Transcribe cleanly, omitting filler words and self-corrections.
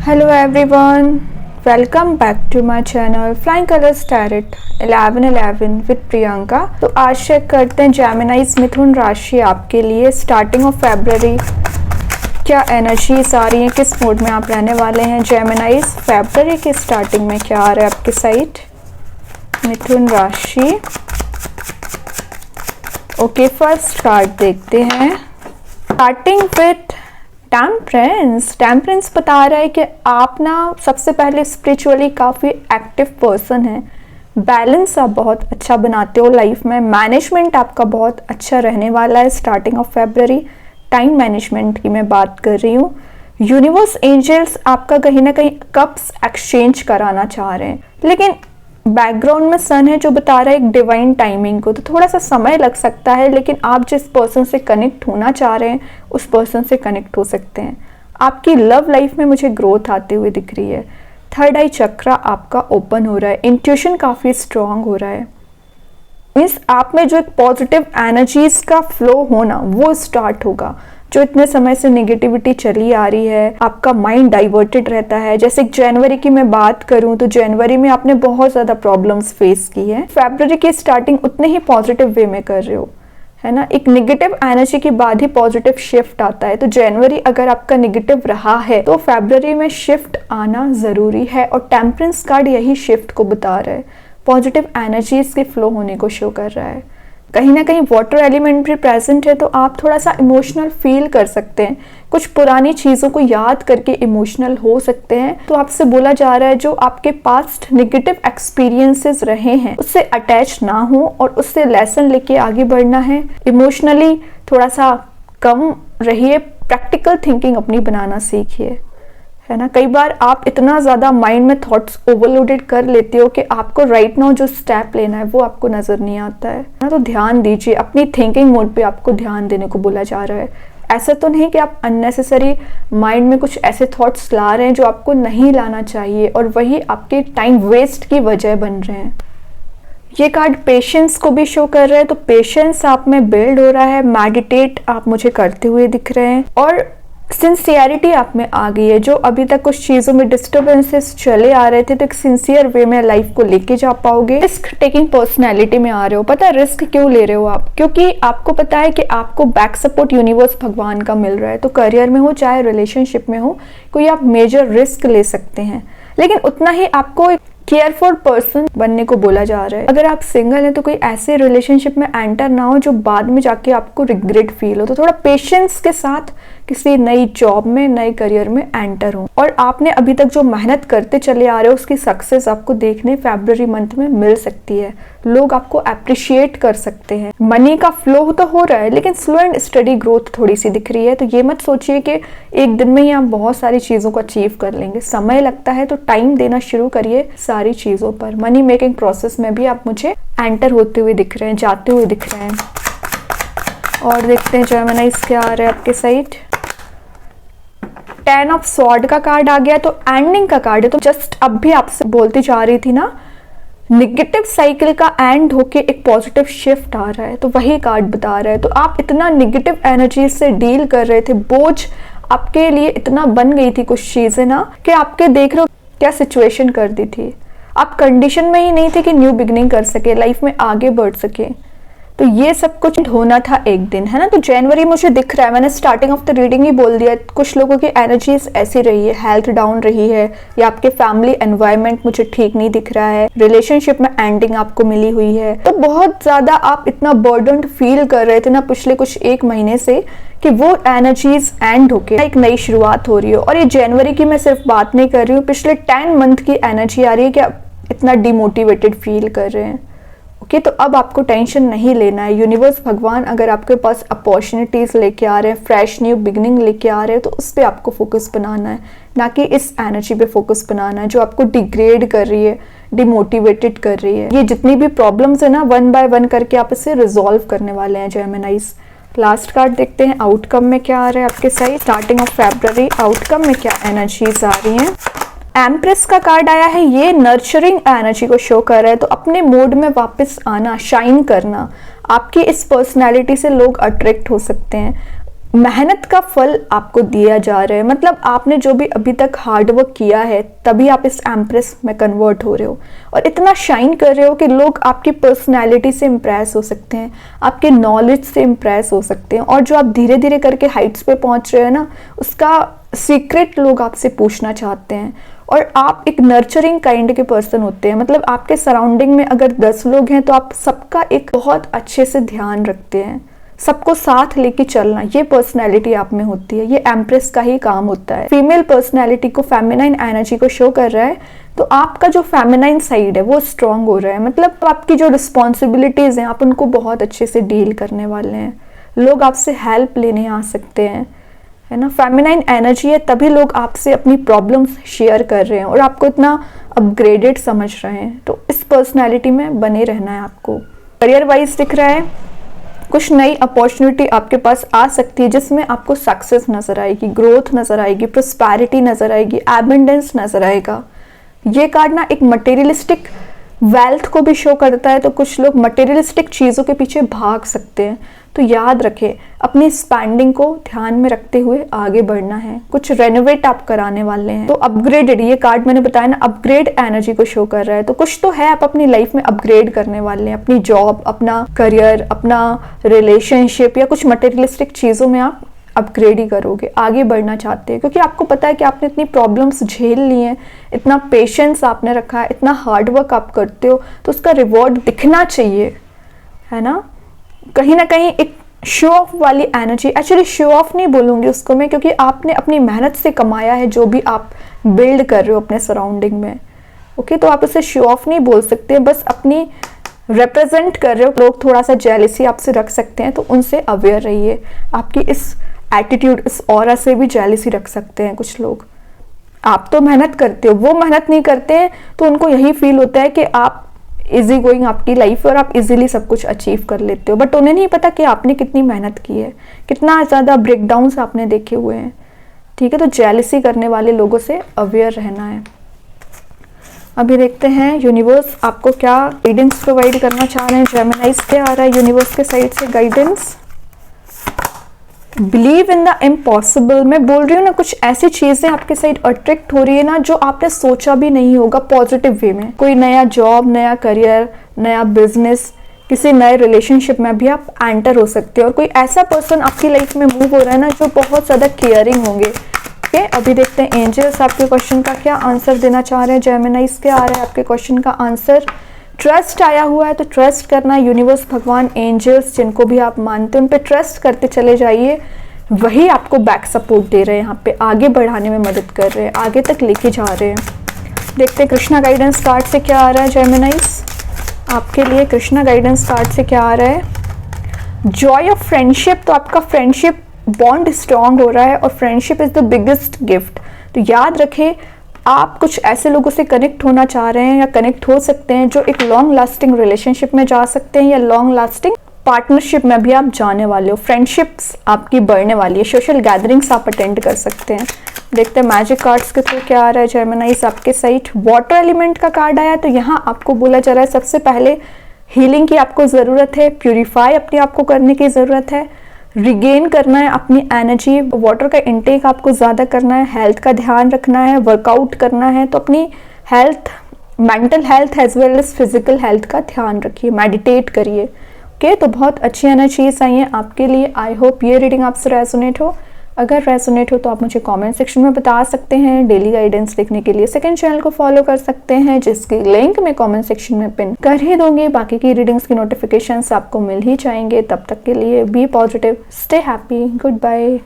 Hello everyone, welcome back to my channel Flying Colors Tarot 1111 with Priyanka. तो आज check करते हैं जेमिनाइज मिथुन राशि आपके लिए स्टार्टिंग ऑफ फरवरी क्या एनर्जीज आ रही हैं, किस मूड में आप रहने वाले हैं। जेमिनाइज फरवरी के स्टार्टिंग में क्या आ रहा है आपके साइड, मिथुन राशि। ओके, फर्स्ट कार्ड देखते हैं स्टार्टिंग विथ टेम्परेंस बता रहा है कि आप ना सबसे पहले स्पिरिचुअली काफ़ी एक्टिव पर्सन हैं। बैलेंस आप बहुत अच्छा बनाते हो लाइफ में। मैनेजमेंट आपका बहुत अच्छा रहने वाला है starting of February. Time management की मैं बात कर रही हूँ। यूनिवर्स एंजल्स आपका कहीं ना कहीं कप्स एक्सचेंज कराना चाह रहे हैं, लेकिन बैकग्राउंड में सन है जो बता रहा है एक डिवाइन टाइमिंग को। तो थोड़ा सा समय लग सकता है, लेकिन आप जिस पर्सन से कनेक्ट होना चाह रहे हैं उस पर्सन से कनेक्ट हो सकते हैं। आपकी लव लाइफ में मुझे ग्रोथ आते हुए दिख रही है। थर्ड आई चक्रा आपका ओपन हो रहा है। इंट्यूशन काफ़ी स्ट्रांग हो रहा है। मीन्स आप में जो एक पॉजिटिव एनर्जीज का फ्लो होना वो स्टार्ट होगा। जो इतने समय से नेगेटिविटी चली आ रही है, आपका माइंड डाइवर्टेड रहता है। जैसे जनवरी की मैं बात करूं तो जनवरी में आपने बहुत ज़्यादा प्रॉब्लम्स फेस की है। फरवरी की स्टार्टिंग उतने ही पॉजिटिव वे में कर रहे हो, है ना। एक नेगेटिव एनर्जी के बाद ही पॉजिटिव शिफ्ट आता है। तो जनवरी अगर आपका नेगेटिव रहा है तो फरवरी में शिफ्ट आना ज़रूरी है, और टेम्परेंस कार्ड यही शिफ्ट को बता रहा है। पॉजिटिव एनर्जीज के फ्लो होने को शो कर रहा है। कहीं ना कहीं वाटर एलिमेंट भी प्रेजेंट है, तो आप थोड़ा सा इमोशनल फील कर सकते हैं। कुछ पुरानी चीज़ों को याद करके इमोशनल हो सकते हैं। तो आपसे बोला जा रहा है जो आपके पास्ट नेगेटिव एक्सपीरियंसेस रहे हैं उससे अटैच ना हो और उससे लेसन लेके आगे बढ़ना है। इमोशनली थोड़ा सा कम रहिए, प्रैक्टिकल थिंकिंग अपनी बनाना सीखिए, है ना। कई बार आप इतना ज़्यादा माइंड में थॉट्स ओवरलोडेड कर लेते हो कि आपको राइट नाउ जो स्टेप लेना है वो आपको नज़र नहीं आता है ना। तो ध्यान दीजिए, अपनी थिंकिंग मोड पे आपको ध्यान देने को बोला जा रहा है। ऐसा तो नहीं कि आप अननेसेसरी माइंड में कुछ ऐसे थॉट्स ला रहे हैं जो आपको नहीं लाना चाहिए, और वही आपके टाइम वेस्ट की वजह बन रहे हैं। ये कार्ड पेशेंस को भी शो कर रहा है, तो पेशेंस आप में बिल्ड हो रहा है। मेडिटेट आप मुझे करते हुए दिख रहे हैं, और सिंसियरिटी आप में आ गई है। जो अभी तक कुछ चीज़ों में डिस्टर्बेंसेस चले आ रहे थे, तो एक सिंसियर वे में लाइफ को लेके जा पाओगे। रिस्क टेकिंग पर्सनैलिटी में आ रहे हो। पता है रिस्क क्यों ले रहे हो आप? क्योंकि आपको पता है कि आपको बैक सपोर्ट यूनिवर्स भगवान का मिल रहा है। तो करियर में हो चाहे रिलेशनशिप में हो, कोई आप मेजर रिस्क ले सकते हैं, लेकिन उतना ही आपको एक केयरफुल पर्सन बनने को बोला जा रहा है। अगर आप सिंगल हैं तो कोई ऐसे रिलेशनशिप में एंटर ना हो जो बाद में जाके आपको रिग्रेट फील हो। तो थोड़ा पेशेंस के साथ किसी नई जॉब में, नए करियर में एंटर हो। और आपने अभी तक जो मेहनत करते चले आ रहे हो उसकी सक्सेस आपको देखने फरवरी मंथ में मिल सकती है। लोग आपको अप्रिशिएट कर सकते हैं। मनी का फ्लो तो हो रहा है, लेकिन स्लो एंड स्टडी ग्रोथ थोड़ी सी दिख रही है। तो ये मत सोचिए कि एक दिन में ही आप बहुत सारी चीज़ों को अचीव कर लेंगे। समय लगता है, तो टाइम देना शुरू करिए सारी चीज़ों पर। मनी मेकिंग प्रोसेस में भी आप मुझे एंटर होते हुए दिख रहे हैं, जाते हुए दिख रहे हैं। और देखते हैं जेमिनाइज क्या आ रहा है आपके साइड। 10 ऑफ स्वॉर्ड का कार्ड आ गया, तो एंडिंग का कार्ड है। तो जस्ट अब भी आपसे बोलती जा रही थी ना, नेगेटिव साइकिल का एंड होके एक पॉजिटिव शिफ्ट आ रहा है, तो वही कार्ड बता रहा है। तो आप इतना नेगेटिव एनर्जी से डील कर रहे थे, बोझ आपके लिए इतना बन गई थी कुछ चीजें ना, कि आपके देख रहे हो क्या सिचुएशन कर दी थी। आप कंडीशन में ही नहीं थे कि न्यू बिगनिंग कर सके, लाइफ में आगे बढ़ सके। तो ये सब कुछ होना था एक दिन, है ना। तो जनवरी मुझे दिख रहा है, मैंने स्टार्टिंग ऑफ द रीडिंग ही बोल दिया, कुछ लोगों की एनर्जीज ऐसी रही है, हेल्थ डाउन रही है, या आपके फैमिली एनवायरनमेंट मुझे ठीक नहीं दिख रहा है, रिलेशनशिप में एंडिंग आपको मिली हुई है। तो बहुत ज्यादा आप इतना बर्डन्ड फील कर रहे थे ना पिछले कुछ एक महीने से, कि वो एनर्जीज एंड होके एक नई शुरुआत हो रही हो। और ये जनवरी की मैं सिर्फ बात नहीं कर रही हूँ, पिछले 10 मंथ की एनर्जी आ रही है कि आप इतना डिमोटिवेटेड फील कर रहे हैं। ओके, तो अब आपको टेंशन नहीं लेना है। यूनिवर्स भगवान अगर आपके पास अपॉर्चुनिटीज लेके आ रहे हैं, फ्रेश न्यू बिगनिंग लेके आ रहे हैं, तो उस पर आपको फोकस बनाना है, ना कि इस एनर्जी पे फोकस बनाना है जो आपको डिग्रेड कर रही है, डिमोटिवेटेड कर रही है। ये जितनी भी प्रॉब्लम्स है ना, वन बाय वन करके आप इसे रिजॉल्व करने वाले हैं जेमिनाइज। लास्ट कार्ड देखते हैं आउटकम में क्या आ रहा है आपके side. Starting of February outcome में क्या एनर्जीज आ रही हैं। एम्प्रेस का कार्ड आया है, ये नर्चरिंग एनर्जी को शो कर रहा है। तो अपने मोड में वापस आना, शाइन करना, आपकी इस पर्सनैलिटी से लोग अट्रैक्ट हो सकते हैं। मेहनत का फल आपको दिया जा रहा है, मतलब आपने जो भी अभी तक हार्ड वर्क किया है तभी आप इस एम्प्रेस में कन्वर्ट हो रहे हो और इतना शाइन कर रहे हो कि लोग आपकी पर्सनैलिटी से इम्प्रेस हो सकते हैं, आपके नॉलेज से इम्प्रेस हो सकते हैं, और जो आप धीरे धीरे करके हाइट्स पे पहुंच रहे हो ना, उसका सीक्रेट लोग आपसे पूछना चाहते हैं। और आप एक नर्चरिंग काइंड के पर्सन होते हैं, मतलब आपके सराउंडिंग में अगर 10 लोग हैं तो आप सबका एक बहुत अच्छे से ध्यान रखते हैं, सबको साथ लेके चलना, ये पर्सनैलिटी आप में होती है। ये एम्प्रेस का ही काम होता है। फीमेल पर्सनैलिटी को, फेमिनाइन एनर्जी को शो कर रहा है, तो आपका जो फेमिनाइन साइड है वो स्ट्रांग हो रहा है, मतलब आपकी जो रिस्पॉन्सिबिलिटीज हैं आप उनको बहुत अच्छे से डील करने वाले हैं। लोग आपसे हेल्प लेने आ सकते हैं, है ना। फेमिनाइन एनर्जी है तभी लोग आपसे अपनी प्रॉब्लम्स शेयर कर रहे हैं और आपको इतना अपग्रेडेड समझ रहे हैं। तो इस पर्सनैलिटी में बने रहना है आपको। करियर वाइज दिख रहा है कुछ नई अपॉर्चुनिटी आपके पास आ सकती है जिसमें आपको सक्सेस नजर आएगी, ग्रोथ नजर आएगी, प्रोस्पैरिटी नजर आएगी, एबंडेंस नजर आएगा। ये कार्ड ना एक मटेरियलिस्टिक वेल्थ को भी शो करता है, तो कुछ लोग मटेरियलिस्टिक चीज़ों के पीछे भाग सकते हैं। तो याद रखें, अपनी स्पेंडिंग को ध्यान में रखते हुए आगे बढ़ना है। कुछ रेनोवेट आप कराने वाले हैं, तो अपग्रेडेड, ये कार्ड मैंने बताया ना, अपग्रेड एनर्जी को शो कर रहा है। तो कुछ तो है आप अपनी लाइफ में अपग्रेड करने वाले हैं, अपनी जॉब, अपना करियर, अपना रिलेशनशिप, या कुछ मटेरियलिस्टिक चीज़ों में आप अपग्रेड ही करोगे, आगे बढ़ना चाहते हैं, क्योंकि आपको पता है कि आपने इतनी प्रॉब्लम्स झेल ली हैं, इतना पेशेंस आपने रखा है, इतना हार्ड वर्क आप करते हो, तो उसका रिवॉर्ड दिखना चाहिए, है ना। कहीं ना कहीं एक शो ऑफ वाली एनर्जी, एक्चुअली शो ऑफ नहीं बोलूँगी उसको मैं, क्योंकि आपने अपनी मेहनत से कमाया है जो भी आप बिल्ड कर रहे हो अपने सराउंडिंग में, ओके। तो आप उसे शो ऑफ नहीं बोल सकते, बस अपनी रिप्रेजेंट कर रहे हो। लोग थोड़ा सा जेलिसी आपसे रख सकते हैं, तो उनसे अवेयर रहिए। आपकी इस एटीट्यूड, इस ऑरा से भी जेलिसी रख सकते हैं कुछ लोग। आप तो मेहनत करते हो, वो मेहनत नहीं करते हैं, तो उनको यही फील होता है कि आप इजी गोइंग आपकी लाइफ है और आप इजीली सब कुछ अचीव कर लेते हो, बट उन्हें नहीं पता कि आपने कितनी मेहनत की है, कितना ज़्यादा ब्रेकडाउन्स आपने देखे हुए हैं, ठीक है। तो जेलिसी करने वाले लोगों से अवेयर रहना है। अभी देखते हैं यूनिवर्स आपको क्या गाइडेंस प्रोवाइड करना चाह रहे हैं। जेमिनाइज क्या आ रहा है यूनिवर्स के साइड से guidance. Believe in the impossible. मैं बोल रही हूँ ना, कुछ ऐसी चीजें आपके साइड अट्रैक्ट हो रही है ना जो आपने सोचा भी नहीं होगा, पॉजिटिव वे में। कोई नया जॉब, नया करियर, नया बिजनेस, किसी नए रिलेशनशिप में भी आप एंटर हो सकते हो, और कोई ऐसा पर्सन आपकी लाइफ में मूव हो रहा है ना जो बहुत ज्यादा केयरिंग होंगे। ओके, अभी देखते हैं एंजल्स आपके क्वेश्चन का क्या आंसर देना चाह रहे हैं। जेमिनाइज क्या आ रहा है आपके क्वेश्चन का आंसर। ट्रस्ट आया हुआ है, तो ट्रस्ट करना है। यूनिवर्स, भगवान, एंजल्स, जिनको भी आप मानते हैं उन पे ट्रस्ट करते चले जाइए, वही आपको बैक सपोर्ट दे रहे हैं, यहाँ पे आगे बढ़ाने में मदद कर रहे हैं, आगे तक लेके जा रहे हैं। देखते हैं कृष्णा गाइडेंस कार्ड से क्या आ रहा है। जेमिनाइज आपके लिए कृष्णा गाइडेंस कार्ड से क्या आ रहा है। जॉय ऑफ फ्रेंडशिप, तो आपका फ्रेंडशिप बॉन्ड स्ट्रांग हो रहा है, और friendship is the biggest gift. तो याद रखें, आप कुछ ऐसे लोगों से कनेक्ट होना चाह रहे हैं या कनेक्ट हो सकते हैं जो एक लॉन्ग लास्टिंग रिलेशनशिप में जा सकते हैं, या लॉन्ग लास्टिंग पार्टनरशिप में भी आप जाने वाले हो। फ्रेंडशिप्स आपकी बढ़ने वाली है, सोशल गैदरिंग्स आप अटेंड कर सकते हैं। देखते हैं मैजिक कार्ड्स के थ्रू क्या आ रहा है। जेमिनाइज आपके साइड वाटर एलिमेंट का कार्ड आया, तो यहाँ आपको बोला जा रहा है सबसे पहले हीलिंग की आपको ज़रूरत है, प्यूरिफाई अपने आप को करने की ज़रूरत है, रिगेन करना है अपनी एनर्जी, वाटर का इंटेक आपको ज़्यादा करना है, हेल्थ का ध्यान रखना है, वर्कआउट करना है। तो अपनी health, mental health as well as physical health का ध्यान रखिए, मेडिटेट करिए। ओके, तो बहुत अच्छी एनर्जीज आई हैं आपके लिए। आई होप ये रीडिंग आपसे रेजोनेट हो। अगर रेजोनेट हो तो आप मुझे कमेंट सेक्शन में बता सकते हैं। डेली गाइडेंस देखने के लिए सेकंड चैनल को फॉलो कर सकते हैं, जिसकी लिंक मैं कमेंट सेक्शन में पिन कर ही दूंगी। बाकी की रीडिंग्स की नोटिफिकेशंस आपको मिल ही जाएंगे। तब तक के लिए be positive, stay happy, good bye.